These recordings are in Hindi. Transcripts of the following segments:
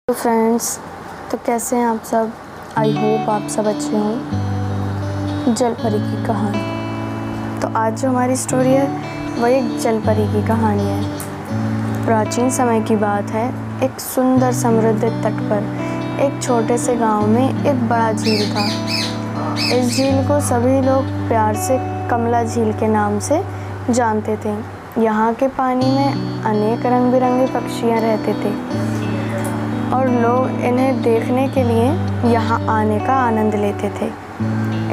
तो फ्रेंड्स, तो कैसे हैं आप सब। आई होप आप सब अच्छे हों। जलपरी की कहानी। तो आज जो हमारी स्टोरी है वह एक जलपरी की कहानी है। प्राचीन समय की बात है। एक सुंदर समृद्ध तट पर एक छोटे से गांव में एक बड़ा झील था। इस झील को सभी लोग प्यार से कमला झील के नाम से जानते थे। यहाँ के पानी में अनेक रंग बिरंगे पक्षियाँ रहते थे और लोग इन्हें देखने के लिए यहाँ आने का आनंद लेते थे।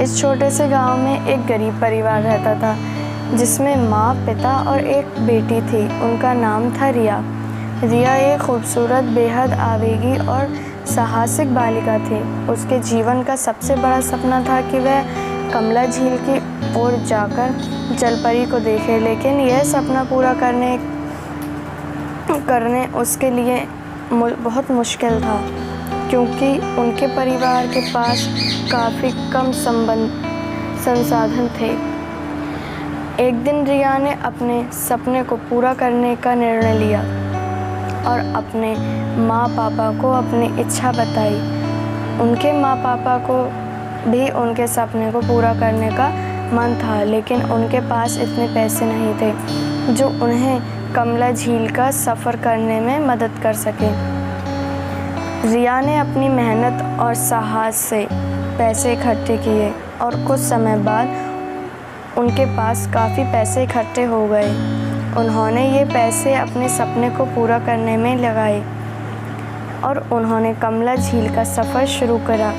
इस छोटे से गांव में एक गरीब परिवार रहता था जिसमें माँ, पिता और एक बेटी थी। उनका नाम था रिया। रिया एक खूबसूरत, बेहद आवेगी और साहसिक बालिका थी। उसके जीवन का सबसे बड़ा सपना था कि वह कमला झील की ओर जाकर जलपरी को देखे, लेकिन यह सपना पूरा करने उसके लिए बहुत मुश्किल था क्योंकि उनके परिवार के पास काफ़ी कम संसाधन थे। एक दिन रिया ने अपने सपने को पूरा करने का निर्णय लिया और अपने माँ पापा को अपनी इच्छा बताई। उनके माँ पापा को भी उनके सपने को पूरा करने का मन था, लेकिन उनके पास इतने पैसे नहीं थे जो उन्हें कमला झील का सफ़र करने में मदद कर सके। रिया ने अपनी मेहनत और साहस से पैसे इकट्ठे किए और कुछ समय बाद उनके पास काफ़ी पैसे इकट्ठे हो गए। उन्होंने ये पैसे अपने सपने को पूरा करने में लगाए और उन्होंने कमला झील का सफ़र शुरू करा।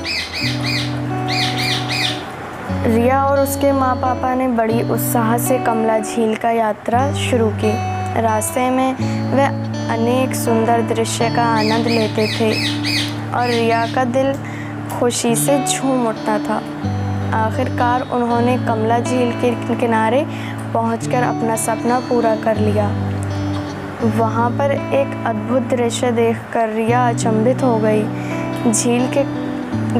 रिया और उसके माँ पापा ने बड़ी उत्साह से कमला झील का यात्रा शुरू की। रास्ते में वह अनेक सुंदर दृश्य का आनंद लेते थे और रिया का दिल खुशी से झूम उठता था। आखिरकार उन्होंने कमला झील के किनारे पहुंचकर अपना सपना पूरा कर लिया। वहां पर एक अद्भुत दृश्य देखकर रिया अचंभित हो गई। झील के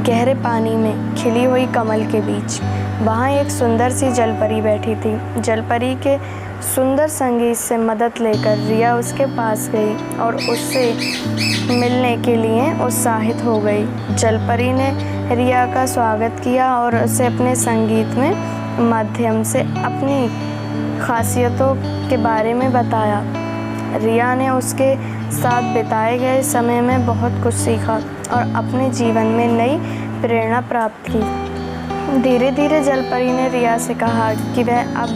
गहरे पानी में खिली हुई कमल के बीच वहाँ एक सुंदर सी जलपरी बैठी थी। जलपरी के सुंदर संगीत से मदद लेकर रिया उसके पास गई और उससे मिलने के लिए उत्साहित हो गई। जलपरी ने रिया का स्वागत किया और उसे अपने संगीत में माध्यम से अपनी खासियतों के बारे में बताया। रिया ने उसके साथ बिताए गए समय में बहुत कुछ सीखा और अपने जीवन में नई प्रेरणा प्राप्त की। धीरे धीरे जलपरी ने रिया से कहा कि वह अब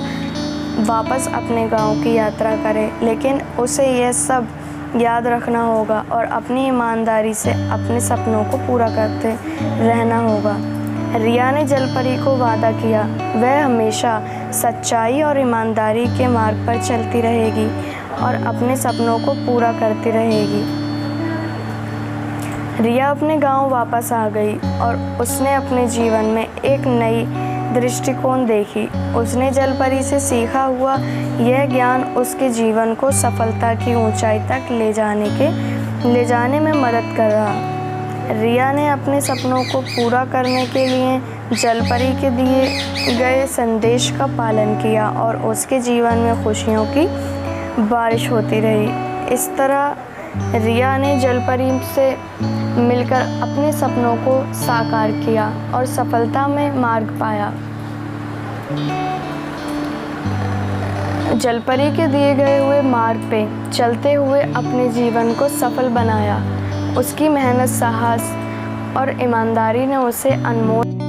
वापस अपने गांव की यात्रा करे, लेकिन उसे यह सब याद रखना होगा और अपनी ईमानदारी से अपने सपनों को पूरा करते रहना होगा। रिया ने जलपरी को वादा किया वह हमेशा सच्चाई और ईमानदारी के मार्ग पर चलती रहेगी और अपने सपनों को पूरा करती रहेगी। रिया अपने गांव वापस आ गई और उसने अपने जीवन में एक नई दृष्टिकोण देखी। उसने जलपरी से सीखा हुआ यह ज्ञान उसके जीवन को सफलता की ऊंचाई तक ले जाने में मदद कर रहा। रिया ने अपने सपनों को पूरा करने के लिए जलपरी के दिए गए संदेश का पालन किया और उसके जीवन में खुशियों की बारिश होती रही। इस तरह रिया ने जलपरी से मिलकर अपने सपनों को साकार किया और सफलता में मार्ग पाया। जलपरी के दिए गए हुए मार्ग पे चलते हुए अपने जीवन को सफल बनाया। उसकी मेहनत, साहस और ईमानदारी ने उसे अनमोल